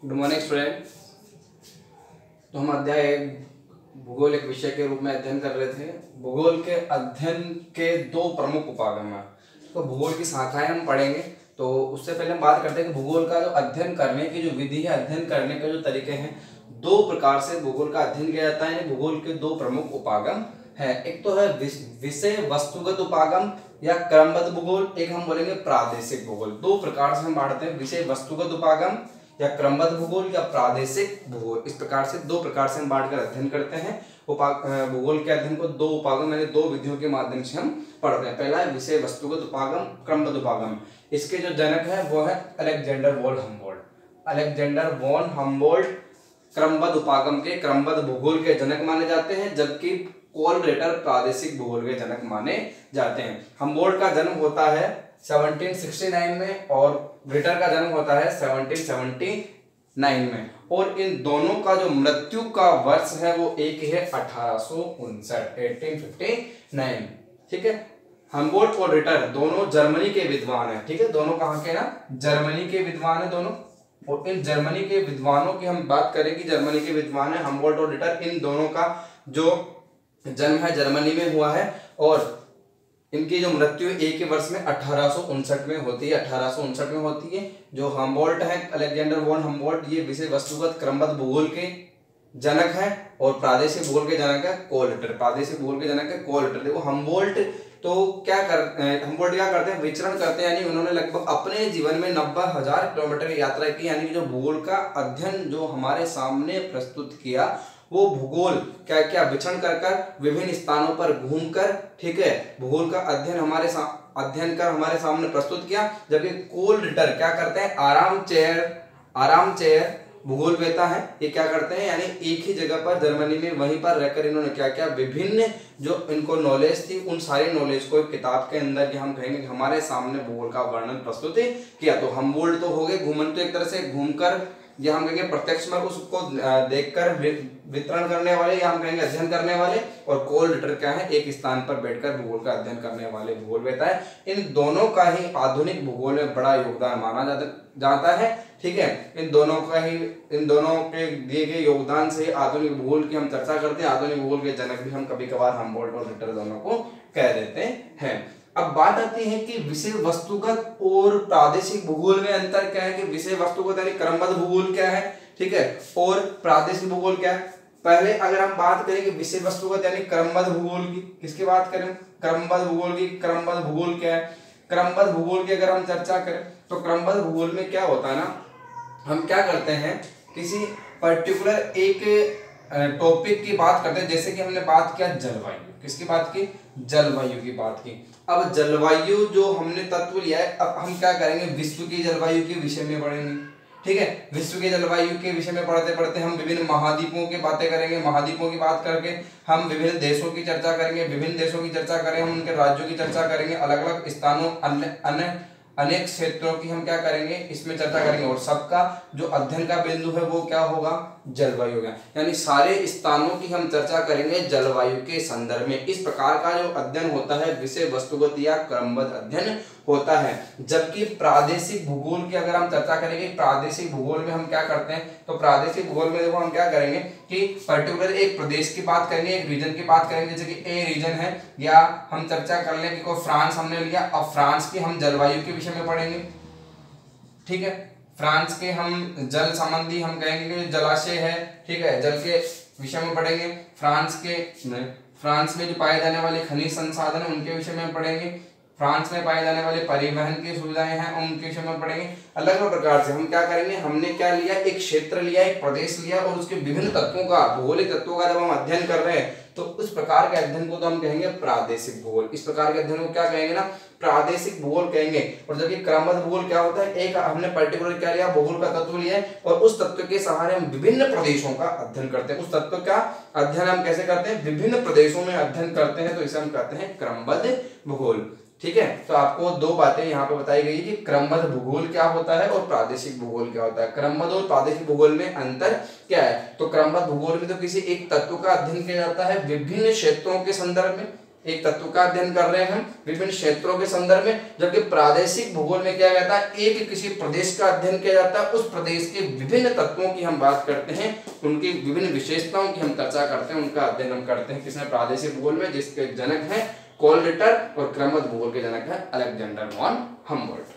Good morning student. तो हम अध्याय भूगोल एक विषय के रूप में अध्ययन कर रहे थे। भूगोल के अध्ययन के दो प्रमुख उपागम हैं। तो भूगोल की शाखाएं हम पढ़ेंगे। तो उससे पहले हम बात करते हैं कि भूगोल का जो अध्ययन करने की जो विधि है, अध्ययन करने के जो तरीके हैं, दो प्रकार से भूगोल का अध्ययन किया जाता है। भूगोल के दो प्रमुख उपागम है, एक तो है विषय वस्तुगत उपागम या क्रमबद्ध भूगोल, एक हम बोलेंगे प्रादेशिक भूगोल। दो प्रकार से हम बांटते हैं, विषय वस्तुगत उपागम या क्रमबद्ध भूगोल या प्रादेशिक भूगोल। इस प्रकार से दो प्रकार से हम बांटकर अध्ययन करते हैं। भूगोल के अध्ययन को दो उपागम यानी दो विधियों के माध्यम से हम पढ़ते हैं। पहला है विषय वस्तुगत उपागम, क्रमबद्ध उपागम। इसके जो जनक है वो है Alexander von Humboldt. Alexander von Humboldt क्रमबद्ध उपागम के, क्रमबद्ध भूगोल के जनक माने जाते हैं, जबकि कोलरेटर प्रादेशिक भूगोल के जनक माने जाते हैं। हम्बोल्ट का जन्म होता है 1769 में और रिटर का जन्म होता है 1779 में, और इन दोनों का जो मृत्यु का वर्ष है वो एक है 1859। ठीक है। हम्बोल्ट और रिटर दोनों जर्मनी के विद्वान हैं। ठीक है, दोनों कहाँ के ना, जर्मनी के विद्वान है दोनों। और इन जर्मनी के विद्वानों की हम बात करें कि जर्मनी के विद्वान है हम्बोल्ट और रिटर, इन दोनों का जो जन्म है जर्मनी में हुआ है और इनकी जो मृत्यु एक ही वर्ष में 1859 में होती है। 1859 में होती है। जो हम्बोल्ट है, अलेक्जेंडर वॉन हम्बोल्ट, ये विषय वस्तुगत क्रमबद्ध भूगोल के जनक है और प्रादेशिक भूगोल के जनक है कोलरेटर। प्रादेशिक भूगोल के जनक है कोलरेटर। देखो हम्बोल्ट क्या करते हैं, विचरण करते हैं, यानी उन्होंने लगभग अपने जीवन में 90,000 किलोमीटर की यात्रा की, यानी जो भूगोल का अध्ययन जो हमारे सामने प्रस्तुत किया वो भूगोल क्या क्या विचरण कर विभिन्न स्थानों पर घूमकर, ठीक है, भूगोल का अध्ययन हमारे सामने प्रस्तुत किया। जबकि कोलरेटर क्या करते हैं, आराम चेयर भूगोल वेता है। ये क्या करते हैं, यानी एक ही जगह पर जर्मनी में वहीं पर रहकर इन्होंने क्या क्या विभिन्न जो इनको नॉलेज थी उन सारी नॉलेज को एक किताब के अंदर हम कहेंगे हमारे सामने भूगोल का वर्णन प्रस्तुत किया। तो हम्बोल्ट तो हो गए घूमन, तो एक तरह से घूमकर, या हम कहेंगे प्रत्यक्ष में उसको देखकर वितरण करने वाले, या हम कहेंगे अध्ययन करने वाले, और कोलरेटर क्या है, एक स्थान पर बैठकर भूगोल का अध्ययन करने वाले भूगोल वेता है। इन दोनों का ही आधुनिक भूगोल में बड़ा योगदान माना जाता है। ठीक है, इन दोनों के दिए गए योगदान से आधुनिक भूगोल की हम चर्चा करते हैं। आधुनिक भूगोल के जनक भी हम कभी कभार हम्बोल्ट और रिटर दोनों को कह देते हैं। अब बात आती है कि विषय वस्तुगत और प्रादेशिक भूगोल में अंतर क्या है, कि विषय वस्तुगत यानी क्रमबद्ध भूगोल क्या है, ठीक है, और प्रादेशिक भूगोल क्या है। पहले अगर हम बात करें कि विषय वस्तुगत यानी क्रमबद्ध भूगोल की, किसकी बात करें, क्रमबद्ध भूगोल की। क्रमबद्ध भूगोल क्या है, क्रमबद्ध भूगोल की अगर हम चर्चा करें तो क्रमबद्ध भूगोल में क्या होता है ना, हम क्या करते हैं, किसी पर्टिकुलर एक टॉपिक की बात करते हैं। जैसे कि हमने बात किया जलवायु, किसकी बात की, जलवायु की बात की। अब जलवायु जो हमने तत्व लिया है, अब हम क्या करेंगे, विश्व की जलवायु के विषय में पढ़ेंगे। ठीक है, विश्व के जलवायु के विषय में पढ़ते पढ़ते हम विभिन्न महाद्वीपों की बातें करेंगे। महाद्वीपों की बात करके हम विभिन्न देशों की चर्चा करेंगे। विभिन्न देशों की चर्चा करें, हम उनके राज्यों की चर्चा करेंगे। अलग अलग स्थानों, अनेक क्षेत्रों की हम क्या करेंगे, इसमें चर्चा करेंगे। और सबका जो अध्ययन का बिंदु है वो क्या होगा, जलवायु होगा। यानी सारे स्थानों की हम चर्चा करेंगे जलवायु के संदर्भ में। इस प्रकार का जो अध्ययन होता है विषय वस्तुगत या क्रमबद्ध अध्ययन होता है। जबकि प्रादेशिक भूगोल की अगर हम चर्चा करेंगे, प्रादेशिक भूगोल में हम क्या करते हैं, तो प्रादेशिक भूगोल में देखो हम क्या करेंगे कि पर्टिकुलर एक प्रदेश की बात करेंगे, एक रीजन की बात करेंगे। जैसे कि ए रीजन है, या हम चर्चा कर लें कि कोई फ्रांस हमने लिया, अब फ्रांस की हम जलवायु के विषय में पढ़ेंगे। ठीक है, फ्रांस के हम जल संबंधी हम कहेंगे कि जलाशय है, ठीक है, जल के विषय में पढ़ेंगे। फ्रांस में जो पाए जाने वाले खनिज संसाधन है उनके विषय में पढ़ेंगे। फ्रांस में पाए जाने वाले परिवहन की सुविधाएं हैं उनके विषय में पढ़ेंगे। अलग अलग प्रकार से हम क्या करेंगे, हमने क्या लिया, एक क्षेत्र लिया, एक प्रदेश लिया, और उसके विभिन्न तत्वों का, भौगोलिक तत्वों का जब हम अध्ययन कर रहे हैं तो उस प्रकार के अध्ययन को तो हम कहेंगे प्रादेशिक भूगोल। इस प्रकार के अध्ययन को क्या कहेंगे ना, प्रादेशिक भूगोल कहेंगे। और जबकि क्रमबद्ध भूगोल क्या होता है, एक हमने पर्टिकुलर क्या लिया, भूगोल का तत्व लिया है, और उस तत्व के सहारे हम विभिन्न प्रदेशों का अध्ययन करते हैं। उस तत्व का अध्ययन हम कैसे करते हैं, विभिन्न प्रदेशों में अध्ययन करते हैं, तो इसे हम कहते हैं क्रमबद्ध भूगोल। ठीक है, तो आपको दो बातें यहाँ पे बताई गई कि क्रमबद्ध भूगोल क्या होता है और प्रादेशिक भूगोल क्या होता है। क्रमबद्ध और प्रादेशिक भूगोल में अंतर क्या है, तो क्रमबद्ध भूगोल में तो किसी एक तत्व का अध्ययन किया जाता है विभिन्न क्षेत्रों के संदर्भ में। एक तत्व का अध्ययन कर रहे हैं हम विभिन्न क्षेत्रों के संदर्भ में, जबकि प्रादेशिक भूगोल में क्या जाता है, एक किसी प्रदेश का अध्ययन किया जाता है, उस प्रदेश के विभिन्न तत्वों की हम बात करते हैं, उनकी विभिन्न विशेषताओं की हम चर्चा करते हैं, उनका अध्ययन हम करते हैं किसमें, प्रादेशिक भूगोल में, जिसके जनक है कोल रिटर और क्रमबद्ध भूगोल के जनक है अलेक्जेंडर वॉन हम्बोल्ट।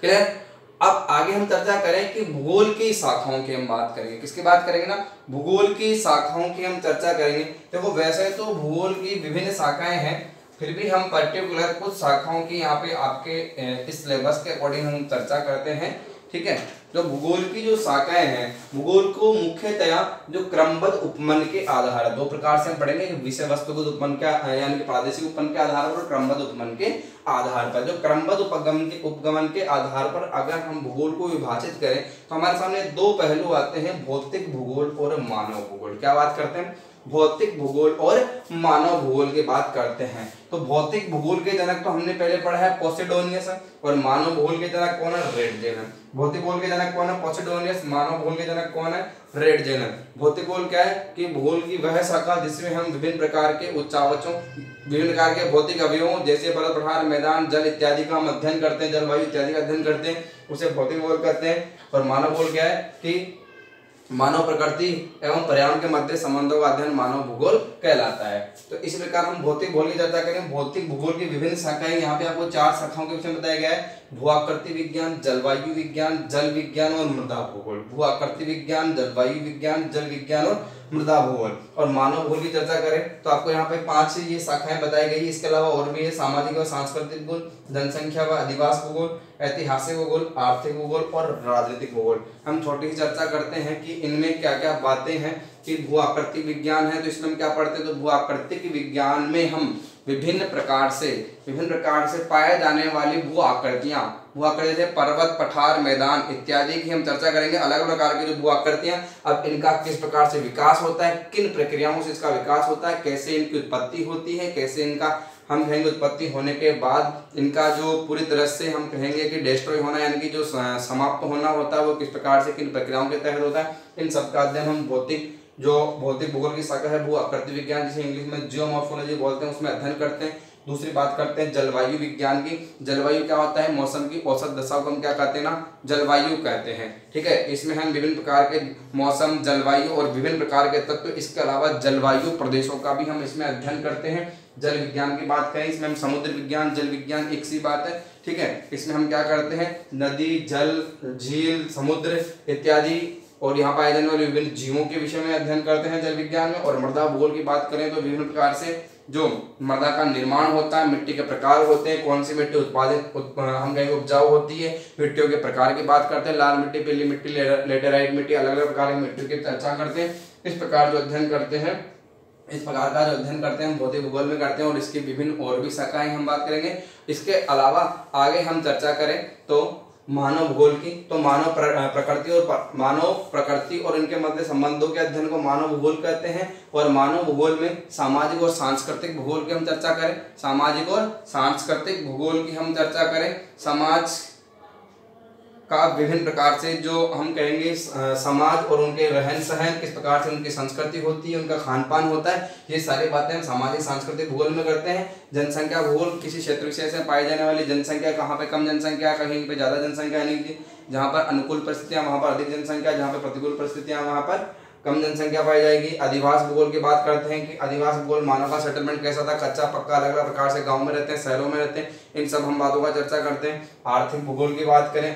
क्लियर। अब आगे हम चर्चा करें कि भूगोल की शाखाओं की हम बात करेंगे, किसकी बात करेंगे ना, भूगोल की शाखाओं की हम चर्चा करेंगे। देखो वैसे तो भूगोल की विभिन्न शाखाएं हैं, फिर भी हम पर्टिकुलर कुछ शाखाओं की यहाँ पे आपके इस सिलेबस के अकॉर्डिंग हम चर्चा करते हैं, ठीक है। जो भूगोल की जो शाखाएं हैं, भूगोल को मुख्यतया जो क्रमबद्ध उपमन के आधार, दो प्रकार से हम पढ़ेंगे, विषय वस्तुगत उपमन का यानी कि प्रादेशिक उपमन के आधार पर और क्रमबद्ध उपमन के आधार पर। जो क्रमबद्ध उपगमन के आधार पर अगर हम भूगोल को विभाजित करें तो हमारे सामने दो पहलू आते हैं, भौतिक भूगोल और मानव भूगोल। क्या बात करते हैं, भौतिक भूगोल और मानव भूगोल की बात करते हैं। तो भौतिक भूगोल के जनक तो हमने पहले पढ़ा है पोसिडोनियस, और मानव भूगोल के जनक कौन है, रेडजेनर। भौतिक भूगोल के जनक कौन है, पोसिडोनियस। मानव भूगोल के जनक कौन है, रेडजेनर। भौतिक भूगोल क्या है कि भूगोल की वह शाखा जिसमें हम विभिन्न प्रकार के उच्चावचों, विभिन्न प्रकार के भौतिक अवयवों जैसे पर्वत, पहाड़, मैदान, जल इत्यादि का हम अध्ययन करते हैं, जलवायु इत्यादि का अध्ययन करते हैं, उसे भौतिक भूगोल कहते हैं। और मानव भूगोल क्या है कि मानव प्रकृति एवं पर्यावरण के मध्य संबंधों का अध्ययन मानव भूगोल कहलाता है। तो इस प्रकार हम भौतिक भूगोल की चर्चा करें। भौतिक भूगोल की विभिन्न शाखाएं, यहाँ पे आपको 4 शाखाओं के विषय में बताया गया है, भूआकृति विज्ञान, जलवायु विज्ञान, जल विज्ञान और मृदा भूगोल। भूआकृति विज्ञान, जलवायु विज्ञान, जल विज्ञान और मृदा भूगोल। और मानव भूगोल की चर्चा करें तो आपको यहाँ पे 5 ये शाखाएं बताई गई। इसके अलावा और भी है, सामाजिक और सांस्कृतिक भूगोल, जनसंख्या व अधिवास भूगोल, ऐतिहासिक भूगोल, आर्थिक भूगोल और राजनीतिक भूगोल। हम छोटी सी चर्चा करते हैं कि इनमें क्या क्या बातें हैं। कि भूआकृति विज्ञान है तो इसमें हम क्या पढ़ते हैं, तो भूआकृतिक विज्ञान में हम विभिन्न प्रकार से पाए जाने वाली भू आकृतियां जैसे पर्वत, पठार, मैदान इत्यादि की हम चर्चा करेंगे। अलग अलग प्रकार की जो भू आकृतियां, अब इनका किस प्रकार से विकास होता है, किन प्रक्रियाओं से इसका विकास होता है, कैसे इनकी उत्पत्ति होती है, कैसे इनका हम कहेंगे उत्पत्ति होने के बाद इनका जो पूरी तरह से हम कहेंगे कि डिस्ट्रॉय होना यानी कि जो समाप्त होना होता है वो किस प्रकार से किन प्रक्रियाओं के तहत होता है। इन सब का अध्ययन हम भौतिक भूगोल की शाखा है भू आकृति विज्ञान, जिसे इंग्लिश में जियोमॉर्फोलॉजी बोलते हैं, उसमें अध्ययन करते हैं। दूसरी बात करते हैं जलवायु विज्ञान की। जलवायु क्या होता है, मौसम की औसत दशाओं को हम क्या कहते हैं ना, जलवायु कहते हैं। ठीक है, इसमें हम विभिन्न प्रकार के मौसम, जलवायु और विभिन्न प्रकार के तत्व, इसके अलावा जलवायु प्रदेशों का भी हम इसमें अध्ययन करते हैं। जल विज्ञान की बात करें, इसमें हम समुद्र विज्ञान, जल विज्ञान एक सी बात है। ठीक है, इसमें हम क्या करते हैं, नदी, जल, झील, समुद्र इत्यादि और यहाँ पाए जाने वाले विभिन्न जीवों के विषय में अध्ययन करते हैं जल विज्ञान में। और मृदा भूगोल की बात करें तो विभिन्न प्रकार से जो मृदा का निर्माण होता है, मिट्टी के प्रकार होते हैं, कौन सी मिट्टी हम कहेंगे उपजाऊ होती है, मिट्टियों के प्रकार की बात करते हैं, लाल मिट्टी, पीली मिट्टी, लेटेराइट मिट्टी, अलग अलग प्रकार की मिट्टी की चर्चा करते हैं। इस प्रकार जो अध्ययन करते हैं, इस प्रकार का जो अध्ययन करते हैं हम भौतिक भूगोल में करते हैं। और इसकी विभिन्न और भी शाखाएं हम बात करेंगे। इसके अलावा आगे हम चर्चा करें तो मानव भूगोल की, तो मानव प्रकृति और इनके मध्य संबंधों के अध्ययन को मानव भूगोल कहते हैं। और मानव भूगोल में सामाजिक और सांस्कृतिक भूगोल की हम चर्चा करें, सामाजिक और सांस्कृतिक भूगोल की हम चर्चा करें, समाज का विभिन्न प्रकार से जो हम कहेंगे समाज और उनके रहन सहन, किस प्रकार से उनकी संस्कृति होती है, उनका खान पान होता है, ये सारी बातें हम सामाजिक सांस्कृतिक भूगोल में करते हैं। जनसंख्या भूगोल, किसी क्षेत्र विशेष में पाई जाने वाली जनसंख्या, कहाँ पे कम जनसंख्या, कहीं पे ज्यादा जनसंख्या, यानी कि जहाँ पर अनुकूल परिस्थितियां वहाँ पर अधिक जनसंख्या, जहाँ पर प्रतिकूल परिस्थितियां वहाँ पर कम जनसंख्या पाई जाएगी। अधिवास भूगोल की बात करते हैं कि अधिवास भूगोल, मानव का सेटलमेंट कैसा था, कच्चा पक्का, अलग अलग प्रकार से गांव में रहते हैं, शहरों में रहते हैं, इन सब हम बातों का चर्चा करते हैं। आर्थिक भूगोल की बात करें,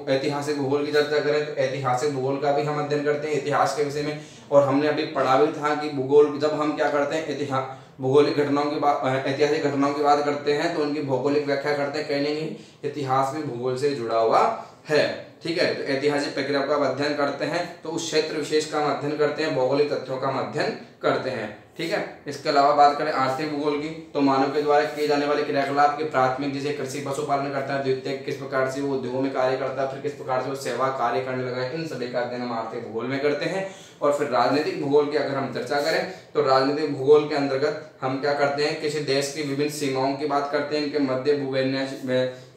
ऐतिहासिक भूगोल की चर्चा करें तो ऐतिहासिक भूगोल का भी हम अध्ययन करते हैं इतिहास के विषय में। और हमने अभी पढ़ा भी था कि भूगोल जब हम क्या करते हैं, भौगोलिक घटनाओं की बात, ऐतिहासिक घटनाओं की बात करते हैं तो उनकी भौगोलिक व्याख्या करते हैं, कहने की इतिहास भी भूगोल से जुड़ा हुआ है। ठीक है, तो ऐतिहासिक प्रक्रिया का अध्ययन करते हैं तो उस क्षेत्र विशेष का हम अध्ययन करते हैं, भौगोलिक तथ्यों का हम अध्ययन करते हैं। ठीक है, इसके अलावा बात करें आर्थिक भूगोल की, तो मानव के द्वारा किए जाने वाले क्रियाकलाप के प्राथमिक, जैसे कृषि पशुपालन करता है, द्वितीयक किस प्रकार से वो उद्योगों में कार्य करता है, फिर किस प्रकार से वो सेवा कार्य करने लगा है, इन सभी का अध्ययन हम आर्थिक भूगोल में करते हैं। और फिर राजनीतिक भूगोल की अगर हम चर्चा करें तो राजनीतिक भूगोल के अंतर्गत हम क्या करते हैं, किसी देश की विभिन्न सीमाओं की बात करते हैं, इनके मध्य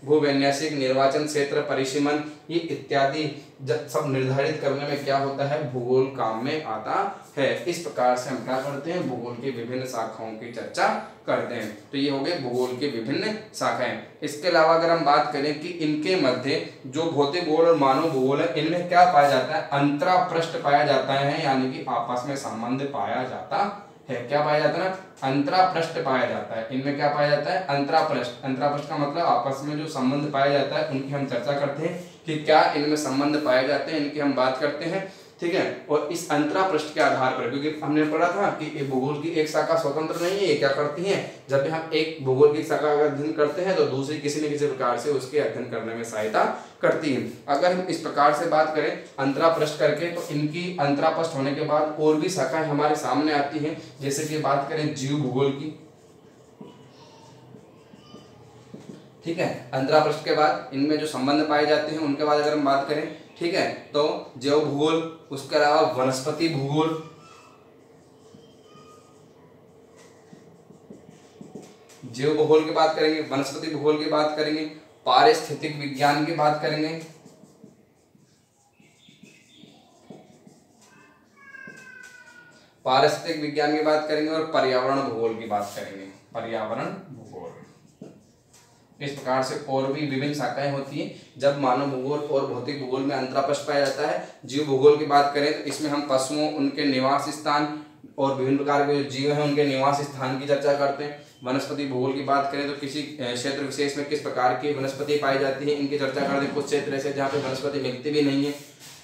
भूविन्यासिक, निर्वाचन क्षेत्र, परिसीमन, ये इत्यादि सब निर्धारित करने में क्या होता है, भूगोल काम में आता है। इस प्रकार से हम क्या करते हैं, भूगोल की विभिन्न शाखाओं की चर्चा करते हैं। तो ये हो गए भूगोल की विभिन्न शाखाएं। इसके अलावा अगर हम बात करें कि इनके मध्य जो भौतिक भूगोल और मानव भूगोल है, इनमें क्या पाया जाता है, अंतरापृष्ठ पाया जाता है, यानी कि आपस में संबंध पाया जाता है। क्या पाया जाता है ना, अंतरापृष्ठ पाया जाता है। इनमें क्या पाया जाता है, अंतरापृष्ठ। अंतरापृष्ठ का मतलब आपस में जो संबंध पाया जाता है उनकी हम चर्चा करते हैं कि क्या इनमें संबंध पाए जाते हैं, इनकी हम बात करते हैं, ठीक है। और इस अंतरापृष्ठ के आधार पर, क्योंकि हमने पढ़ा था कि भूगोल की एक शाखा स्वतंत्र नहीं है, ये क्या करती है, जब भी हम एक भूगोल की शाखा का अध्ययन करते हैं तो दूसरी किसी न किसी प्रकार से उसके अध्ययन करने में सहायता करती है। अगर हम इस प्रकार से बात करें अंतरापृष्ठ करके, तो इनकी अंतरापृष्ठ होने के बाद और भी शाखाएं हमारे सामने आती हैं। जैसे कि बात करें जीव भूगोल की, ठीक है। अंतरापृष्ठ के बाद इनमें जो संबंध पाए जाते हैं उनके बाद अगर हम बात करें, ठीक है, तो जैव भूगोल, उसके अलावा वनस्पति भूगोल, जैव भूगोल की बात करेंगे, वनस्पति भूगोल की बात करेंगे, पारिस्थितिक विज्ञान की बात करेंगे, पारिस्थितिक विज्ञान की बात करेंगे और पर्यावरण भूगोल की बात करेंगे, पर्यावरण भूगोल। इस प्रकार से और भी विभिन्न शाखाएं होती हैं। जब मानव भूगोल और भौतिक भूगोल में अंतरापृष्ठ पाया जाता है। जीव भूगोल की बात करें तो इसमें हम पशुओं, उनके निवास स्थान और विभिन्न प्रकार के जो जीव हैं उनके निवास स्थान की चर्चा करते हैं। वनस्पति भूगोल की बात करें तो किसी क्षेत्र विशेष में किस प्रकार की वनस्पति पाई जाती है, इनकी चर्चा करते हैं। कुछ क्षेत्र ऐसे जहाँ पे वनस्पति मिलती भी नहीं है,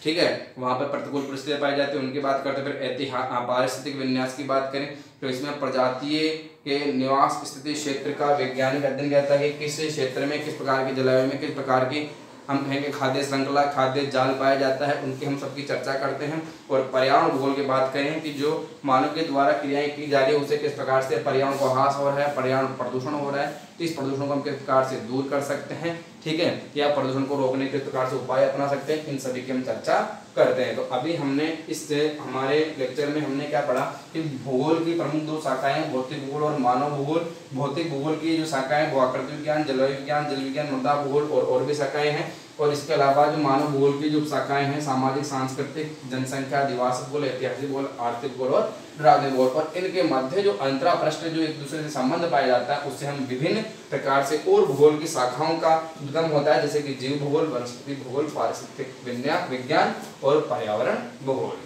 ठीक है, वहाँ पर प्रतिकूल परिस्थितियाँ पाई जाती है, उनकी बात करते हैं। फिर पारिस्थितिक विन्यास की बात करें तो इसमें प्रजातीय के निवास स्थिति क्षेत्र का वैज्ञानिक अध्ययन कहता है कि किस क्षेत्र में किस प्रकार की जलवायु में किस प्रकार की हम कहेंगे खाद्य श्रृंखला, खाद्य जाल पाया जाता है, उनकी हम सबकी चर्चा करते हैं। और पर्यावरण भूगोल की बात करें कि जो मानव के द्वारा क्रियाएं की जा रही है उसे किस प्रकार से पर्यावरण को ह्रास हो रहा है, पर्यावरण प्रदूषण हो रहा है, तो इस प्रदूषण को हम किस प्रकार से दूर कर सकते हैं, ठीक है, या प्रदूषण को रोकने के प्रकार से उपाय अपना सकते हैं, इन सभी की हम चर्चा करते हैं। तो अभी हमने इससे हमारे लेक्चर में हमने क्या पढ़ा कि भूगोल की प्रमुख दो शाखाएं, भौतिक भूगोल और मानव भूगोल। भौतिक भूगोल की जो शाखाएं वो आकृति विज्ञान, जलवायु विज्ञान, जल विज्ञान, मृदा भूगोल और भी शाखाएं हैं। और इसके अलावा जो मानव भूगोल की जो शाखाएं हैं, सामाजिक, सांस्कृतिक, जनसंख्या, आदिवासी भूगोल, ऐतिहासिक भूगोल, आर्थिक भूगोल और राजनीतिक भूगोल। और इनके मध्य जो अंतरापृष्ठ जो एक दूसरे से संबंध पाया जाता है उससे हम विभिन्न प्रकार से और भूगोल की शाखाओं का उद्गम होता है, जैसे कि जीव भूगोल, वनस्पति भूगोल, पारिस्थितिक विज्ञान और पर्यावरण भूगोल,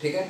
ठीक है।